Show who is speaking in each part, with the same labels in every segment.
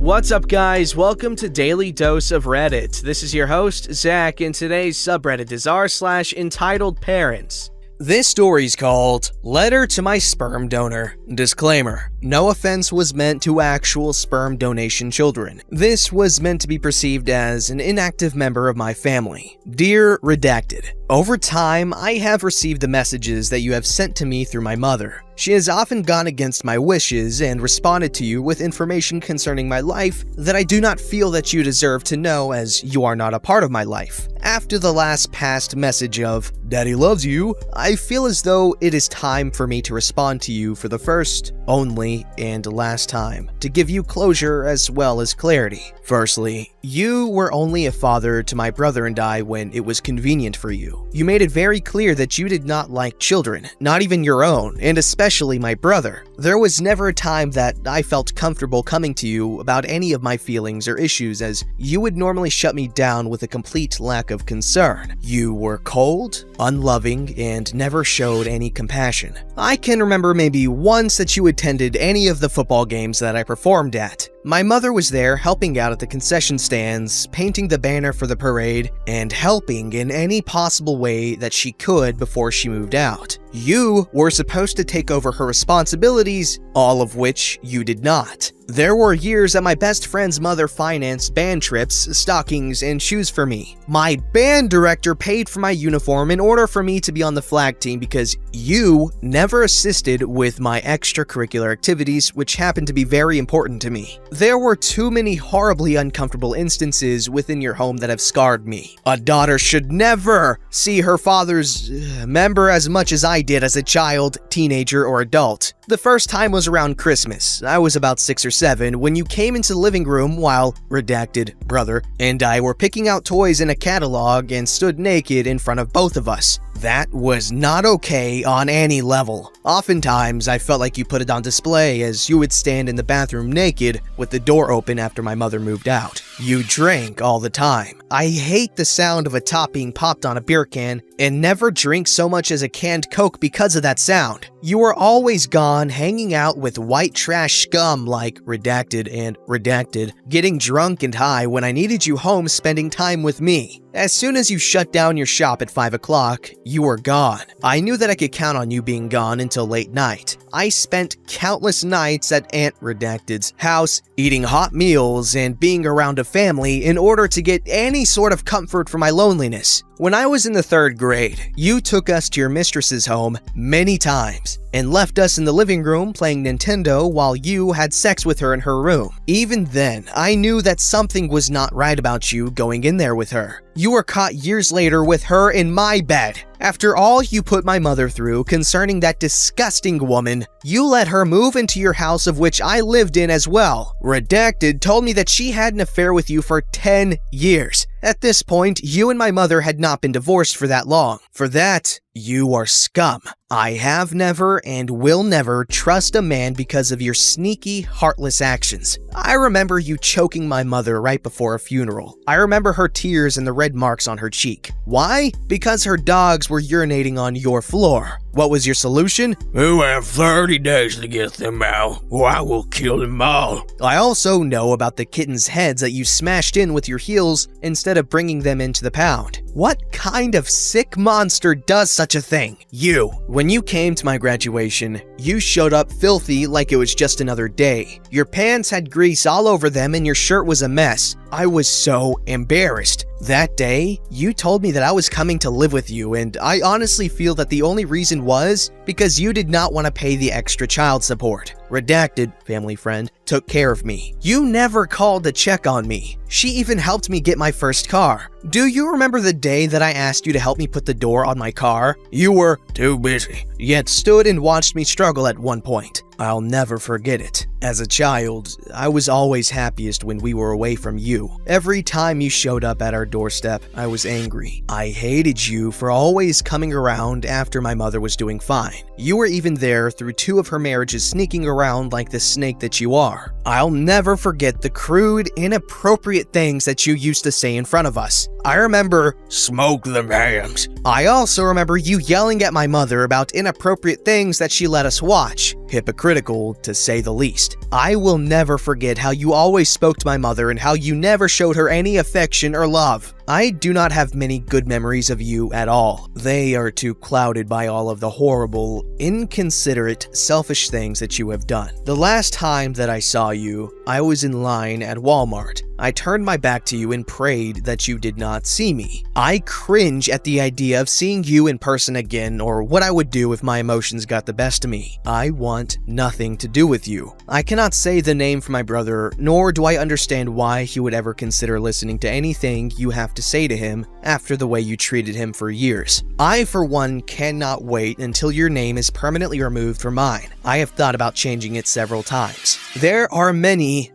Speaker 1: What's up, guys? Welcome to Daily Dose of Reddit. This is your host, Zach, and today's subreddit is r/EntitledParents. This story's called Letter to My Sperm Donor. Disclaimer: no offense was meant to actual sperm donation children. This was meant to be perceived as an inactive member of my family. Dear Redacted, over time, I have received the messages that you have sent to me through my mother. She has often gone against my wishes and responded to you with information concerning my life that I do not feel that you deserve to know, as you are not a part of my life. After the last past message of "Daddy loves you," I feel as though it is time for me to respond to you for the first, only, and last time, to give you closure as well as clarity. Firstly, you were only a father to my brother and I when it was convenient for you. You made it very clear that you did not like children, not even your own, and especially my brother. There was never a time that I felt comfortable coming to you about any of my feelings or issues, as you would normally shut me down with a complete lack of concern. You were cold, unloving, and never showed any compassion. I can remember maybe once that you attended any of the football games that I performed at. My mother was there helping out at the concession stands, painting the banner for the parade, and helping in any possible way that she could before she moved out. You were supposed to take over her responsibilities, all of which you did not. There were years that my best friend's mother financed band trips, stockings, and shoes for me. My band director paid for my uniform in order for me to be on the flag team because you never assisted with my extracurricular activities, which happened to be very important to me. There were too many horribly uncomfortable instances within your home that have scarred me. A daughter should never see her father's member as much as I did as a child, teenager, or adult. The first time was around Christmas. I was about 6 or 7 when you came into the living room while Redacted brother and I were picking out toys in a catalog and stood naked in front of both of us. That was not okay on any level. Oftentimes, I felt like you put it on display as you would stand in the bathroom naked with the door open after my mother moved out. You drank all the time. I hate the sound of a top being popped on a beer can and never drink so much as a canned Coke because of that sound. You were always gone hanging out with white trash scum like Redacted and Redacted, getting drunk and high when I needed you home spending time with me. As soon as you shut down your shop at 5 o'clock, you were gone. I knew that I could count on you being gone until late night. I spent countless nights at Aunt Redacted's house, eating hot meals and being around a family in order to get any sort of comfort for my loneliness. When I was in the 3rd grade, you took us to your mistress's home many times and left us in the living room playing Nintendo while you had sex with her in her room. Even then, I knew that something was not right about you going in there with her. You were caught years later with her in my bed. After all you put my mother through concerning that disgusting woman, you let her move into your house, of which I lived in as well. Redacted told me that she had an affair with you for 10 years. At this point, you and my mother had not been divorced for that long. For that, you are scum. I have never and will never trust a man because of your sneaky, heartless actions. I remember you choking my mother right before a funeral. I remember her tears and the red marks on her cheek. Why? Because her dogs were urinating on your floor. What was your solution?
Speaker 2: You have 30 days to get them out, or I will kill them all.
Speaker 1: I also know about the kittens' heads that you smashed in with your heels instead of bringing them into the pound. What kind of sick monster does such a thing? You. When you came to my graduation, you showed up filthy like it was just another day. Your pants had grease all over them and your shirt was a mess. I was so embarrassed. That day, you told me that I was coming to live with you, and I honestly feel that the only reason was because you did not want to pay the extra child support. Redacted, family friend, took care of me. You never called to check on me. She even helped me get my first car. Do you remember the day that I asked you to help me put the door on my car? You were
Speaker 2: too busy,
Speaker 1: yet stood and watched me struggle at one point. I'll never forget it. As a child, I was always happiest when we were away from you. Every time you showed up at our doorstep, I was angry. I hated you for always coming around after my mother was doing fine. You were even there through 2 of her marriages, sneaking around like the snake that you are. I'll never forget the crude, inappropriate things that you used to say in front of us. I remember,
Speaker 2: "Smoke them hams."
Speaker 1: I also remember you yelling at my mother about inappropriate things that she let us watch. Hypocritical, to say the least. past. I will never forget how you always spoke to my mother and how you never showed her any affection or love. I do not have many good memories of you at all. They are too clouded by all of the horrible, inconsiderate, selfish things that you have done. The last time that I saw you, I was in line at Walmart. I turned my back to you and prayed that you did not see me. I cringe at the idea of seeing you in person again, or what I would do if my emotions got the best of me. I want nothing to do with you. I cannot say the name for my brother, nor do I understand why he would ever consider listening to anything you have to say to him after the way you treated him for years. I, for one, cannot wait until your name is permanently removed from mine. I have thought about changing it several times. There are many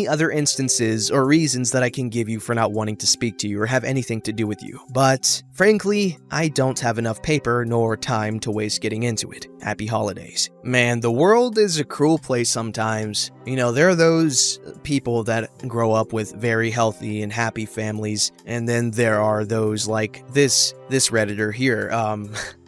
Speaker 1: other instances or reasons that I can give you for not wanting to speak to you or have anything to do with you, but frankly, I don't have enough paper nor time to waste getting into it. Happy holidays. Man, the world is a cruel place sometimes. You know, there are those people that grow up with very healthy and happy families, and then there are those like this Redditor here.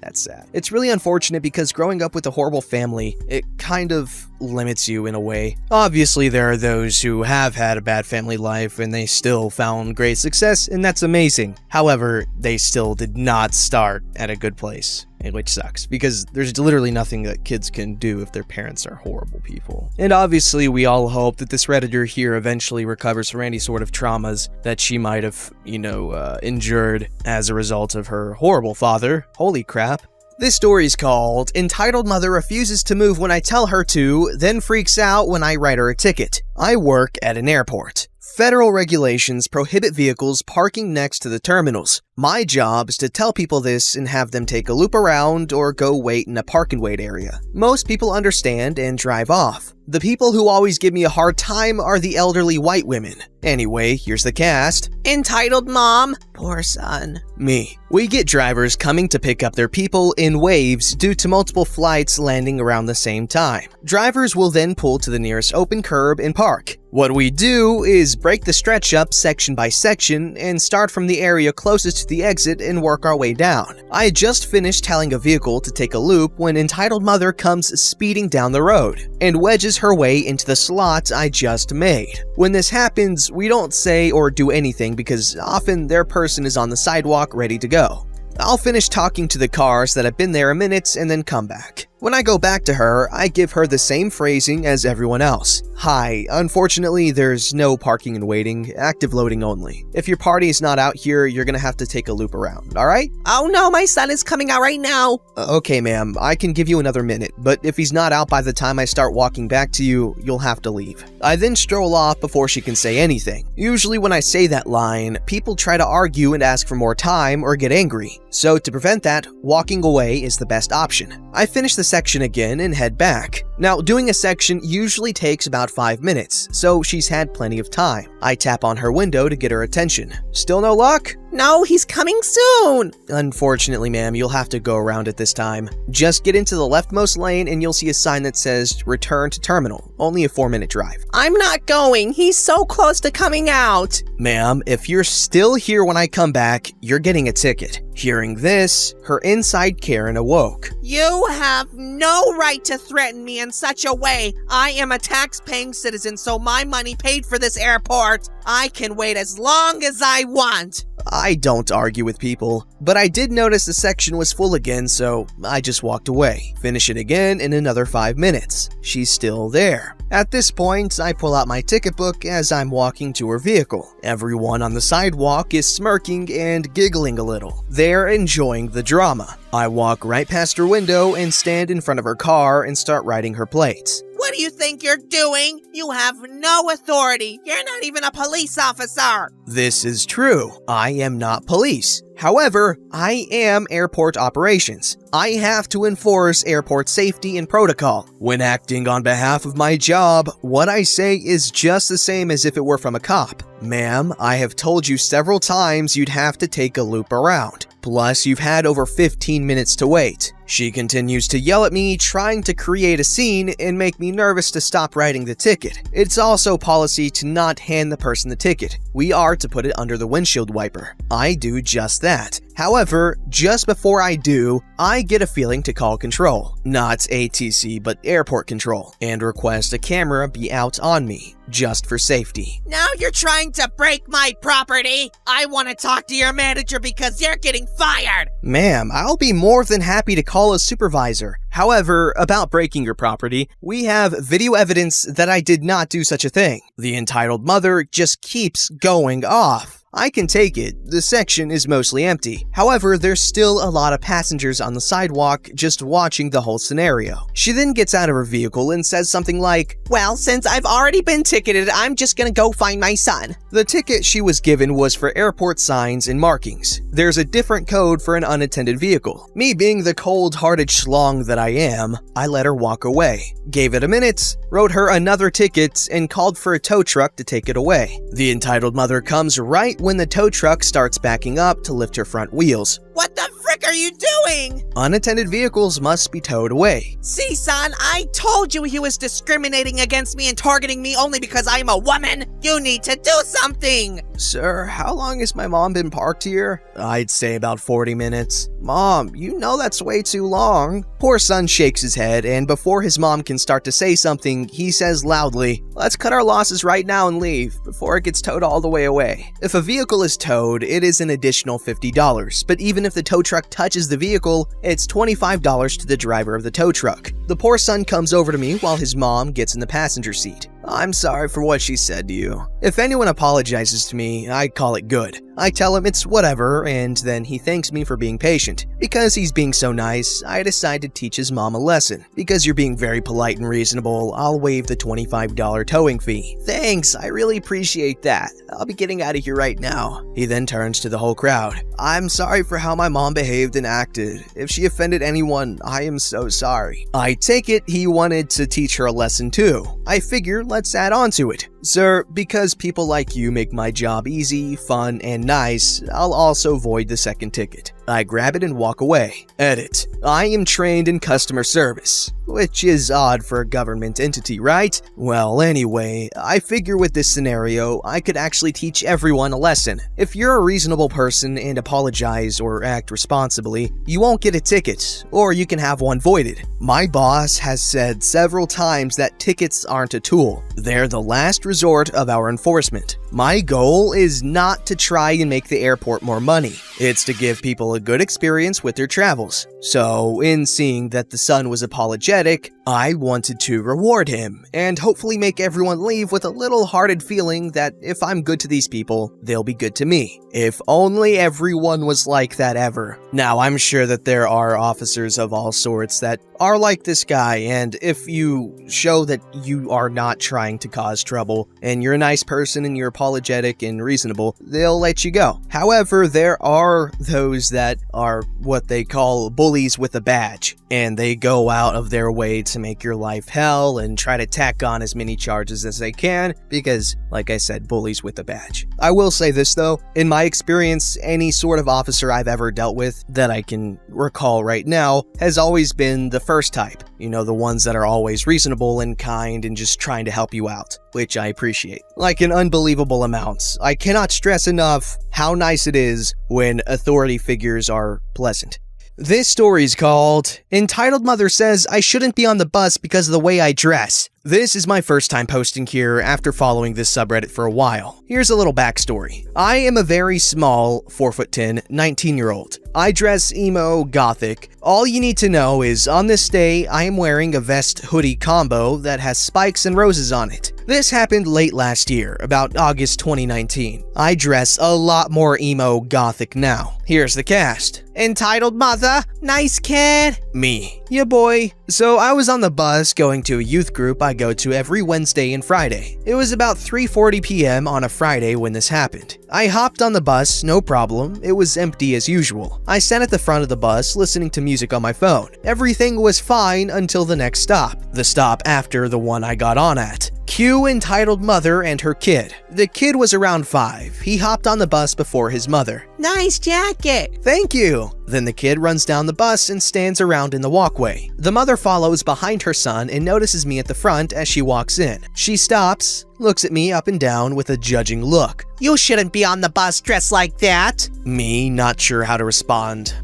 Speaker 1: That's sad. It's really unfortunate because growing up with a horrible family, it kind of limits you in a way. Obviously, there are those who have had a bad family life and they still found great success, and that's amazing. However, they still did not start at a good place, which sucks because there's literally nothing that kids can do if their parents are horrible people. And obviously, we all hope that this Redditor here eventually recovers from any sort of traumas that she might have, endured as a result of her horrible father. Holy crap. This story is called Entitled Mother Refuses to Move When I Tell Her to, Then Freaks Out When I Write Her a Ticket. I work at an airport. Federal regulations prohibit vehicles parking next to the terminals. My job is to tell people this and have them take a loop around or go wait in a park and wait area. Most people understand and drive off. The people who always give me a hard time are the elderly white women. Anyway, here's the cast. Entitled mom. Poor son. Me. We get drivers coming to pick up their people in waves due to multiple flights landing around the same time. Drivers will then pull to the nearest open curb and park. What we do is break the stretch up section by section and start from the area closest to the exit and work our way down. I had just finished telling a vehicle to take a loop when Entitled Mother comes speeding down the road and wedges her way into the slot I just made. When this happens, we don't say or do anything because often their person is on the sidewalk ready to go. I'll finish talking to the cars that have been there a minute and then come back. When I go back to her, I give her the same phrasing as everyone else. Hi, unfortunately, there's no parking and waiting, active loading only. If your party is not out here, you're gonna have to take a loop around, alright? Oh no, my son is coming out right now. Okay, ma'am, I can give you another minute, but if he's not out by the time I start walking back to you, you'll have to leave. I then stroll off before she can say anything. Usually when I say that line, people try to argue and ask for more time or get angry. So to prevent that, walking away is the best option. I finish the section again and head back. Now, doing a section usually takes about 5 minutes, so she's had plenty of time. I tap on her window to get her attention. Still no luck? No, he's coming soon! Unfortunately, ma'am, you'll have to go around it this time. Just get into the leftmost lane and you'll see a sign that says Return to Terminal. Only a 4-minute drive. I'm not going. He's so close to coming out. Ma'am, if you're still here when I come back, you're getting a ticket. Hearing this, her inside Karen awoke. You have no right to threaten me in such a way. I am a tax-paying citizen, so my money paid for this airport. I can wait as long as I want. I don't argue with people, but I did notice the section was full again, so I just walked away. Finish it again in another 5 minutes. She's still there. At this point, I pull out my ticket book as I'm walking to her vehicle. Everyone on the sidewalk is smirking and giggling a little. They're enjoying the drama. I walk right past her window and stand in front of her car and start writing her plates. What do you think you're doing? You have no authority. You're not even a police officer. This is true. I am not police. However, I am airport operations. I have to enforce airport safety and protocol. When acting on behalf of my job, what I say is just the same as if it were from a cop. Ma'am, I have told you several times you'd have to take a loop around. Plus, you've had over 15 minutes to wait. She continues to yell at me, trying to create a scene and make me nervous to stop writing the ticket. It's also policy to not hand the person the ticket. We are to put it under the windshield wiper. I do just that. However, just before I do, I get a feeling to call control, not ATC but airport control, and request a camera be out on me, just for safety.
Speaker 3: Now you're trying to break my property? I want to talk to your manager because you're getting fired!
Speaker 1: Ma'am, I'll be more than happy to call a supervisor. However, about breaking your property, we have video evidence that I did not do such a thing. The entitled mother just keeps going off. I can take it, the section is mostly empty. However, there's still a lot of passengers on the sidewalk just watching the whole scenario. She then gets out of her vehicle and says something like,
Speaker 3: "Well, since I've already been ticketed, I'm just gonna go find my son."
Speaker 1: The ticket she was given was for airport signs and markings. There's a different code for an unattended vehicle. Me being the cold-hearted schlong that I am, I let her walk away. Gave it a minute, wrote her another ticket, and called for a tow truck to take it away. The entitled mother comes right when the tow truck starts backing up to lift her front wheels.
Speaker 3: What the frick are you doing?
Speaker 1: Unattended vehicles must be towed away.
Speaker 3: See, son, I told you he was discriminating against me and targeting me only because I'm a woman. You need to do something.
Speaker 1: Sir, how long has my mom been parked here? I'd say about 40 minutes. Mom, you know that's way too long. Poor son shakes his head, and before his mom can start to say something, he says loudly, "Let's cut our losses right now and leave, before it gets towed all the way away." If a vehicle is towed, it is an additional $50, but even if the tow truck touches the vehicle, it's $25 to the driver of the tow truck. The poor son comes over to me while his mom gets in the passenger seat. "I'm sorry for what she said to you." If anyone apologizes to me, I call it good. I tell him it's whatever, and then he thanks me for being patient. Because he's being so nice, I decide to teach his mom a lesson. "Because you're being very polite and reasonable, I'll waive the $25 towing fee." "Thanks, I really appreciate that. I'll be getting out of here right now." He then turns to the whole crowd. "I'm sorry for how my mom behaved and acted. If she offended anyone, I am so sorry." I take it he wanted to teach her a lesson too. I figure let's add on to it. "Sir, because people like you make my job easy, fun, and nice, I'll also void the second ticket." I grab it and walk away. Edit. I am trained in customer service, which is odd for a government entity, right? Well, anyway, I figure with this scenario, I could actually teach everyone a lesson. If you're a reasonable person and apologize or act responsibly, you won't get a ticket, or you can have one voided. My boss has said several times that tickets aren't a tool. They're the last resort of our enforcement. My goal is not to try and make the airport more money. It's to give people a good experience with their travels. So, in seeing that the son was apologetic, I wanted to reward him, and hopefully make everyone leave with a little hearted feeling that if I'm good to these people, they'll be good to me. If only everyone was like that ever. Now, I'm sure that there are officers of all sorts that are like this guy, and if you show that you are not trying to cause trouble, and you're a nice person and you're apologetic and reasonable, they'll let you go. However, there are those that are what they call bullies with a badge, and they go out of their way to make your life hell and try to tack on as many charges as they can because, like I said, bullies with a badge. I will say this though, in my experience, any sort of officer I've ever dealt with that I can recall right now has always been the first type. You know, the ones that are always reasonable and kind and just trying to help you out, which I appreciate. Like an unbelievable amount. I cannot stress enough how nice it is when authority figures are pleasant. This story's called Entitled Mother Says I Shouldn't Be on the Bus Because of the Way I Dress. This is my first time posting here after following this subreddit for a while. Here's a little backstory. I am a very small, 4'10", 19-year-old. I dress emo, gothic. All you need to know is on this day, I am wearing a vest hoodie combo that has spikes and roses on it. This happened late last year, about August 2019. I dress a lot more emo gothic now. Here's the cast.
Speaker 3: Entitled mother, nice kid.
Speaker 1: Me. Yeah, boy. So I was on the bus going to a youth group I go to every Wednesday and Friday. It was about 3:40 p.m. on a Friday when this happened. I hopped on the bus, no problem. It was empty as usual. I sat at the front of the bus listening to music on my phone. Everything was fine until the next stop. The stop after the one I got on at. Cue entitled mother and her kid. The kid was around 5. He hopped on the bus before his mother.
Speaker 3: Nice jacket.
Speaker 1: Thank you. Then the kid runs down the bus and stands around in the walkway. The mother follows behind her son and notices me at the front as she walks in. She stops, looks at me up and down with a judging look.
Speaker 3: You shouldn't be on the bus dressed like that.
Speaker 1: Me, not sure how to respond.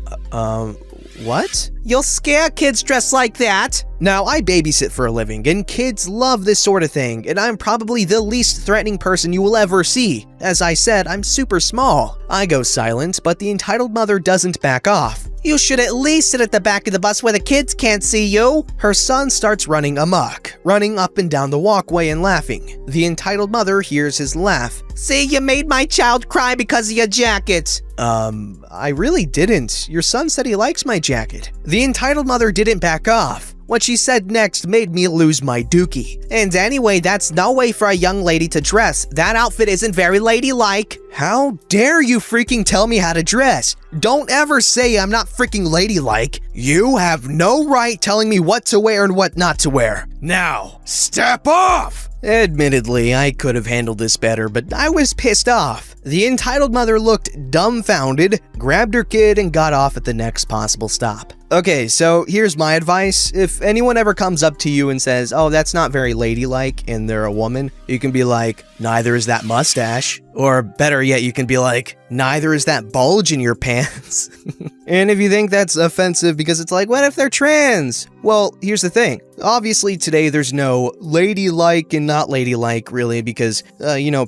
Speaker 1: What?
Speaker 3: You'll scare kids dressed like that.
Speaker 1: Now, I babysit for a living, and kids love this sort of thing, and I'm probably the least threatening person you will ever see. As I said, I'm super small. I go silent, but the entitled mother doesn't back off.
Speaker 3: You should at least sit at the back of the bus where the kids can't see you.
Speaker 1: Her son starts running amok, running up and down the walkway and laughing. The entitled mother hears his laugh.
Speaker 3: See, you made my child cry because of your jacket.
Speaker 1: I really didn't. Your son said he likes my jacket. The entitled mother didn't back off. What she said next made me lose my dookie.
Speaker 3: And anyway, that's no way for a young lady to dress. That outfit isn't very ladylike.
Speaker 1: How dare you freaking tell me how to dress? Don't ever say I'm not freaking ladylike. You have no right telling me what to wear and what not to wear. Now, step off! Admittedly, I could have handled this better, but I was pissed off. The entitled mother looked dumbfounded, grabbed her kid, and got off at the next possible stop. Okay, so here's my advice. If anyone ever comes up to you and says, oh, that's not very ladylike, and they're a woman, you can be like, neither is that mustache. Or better yet, you can be like, neither is that bulge in your pants. And if you think that's offensive because it's like, what if they're trans? Well, here's the thing. Obviously today there's no ladylike and not ladylike really because,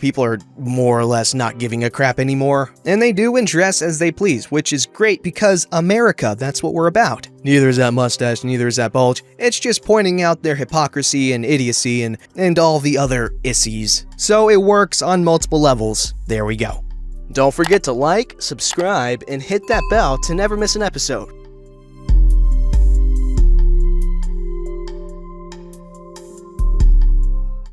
Speaker 1: people are more or less not giving a crap anymore. And they do and dress as they please, which is great because America, that's what we're about. Neither is that mustache, neither is that bulge. It's just pointing out their hypocrisy and idiocy and all the other issies. So it works on multiple levels. There we go. Don't forget to like, subscribe, and hit that bell to never miss an episode.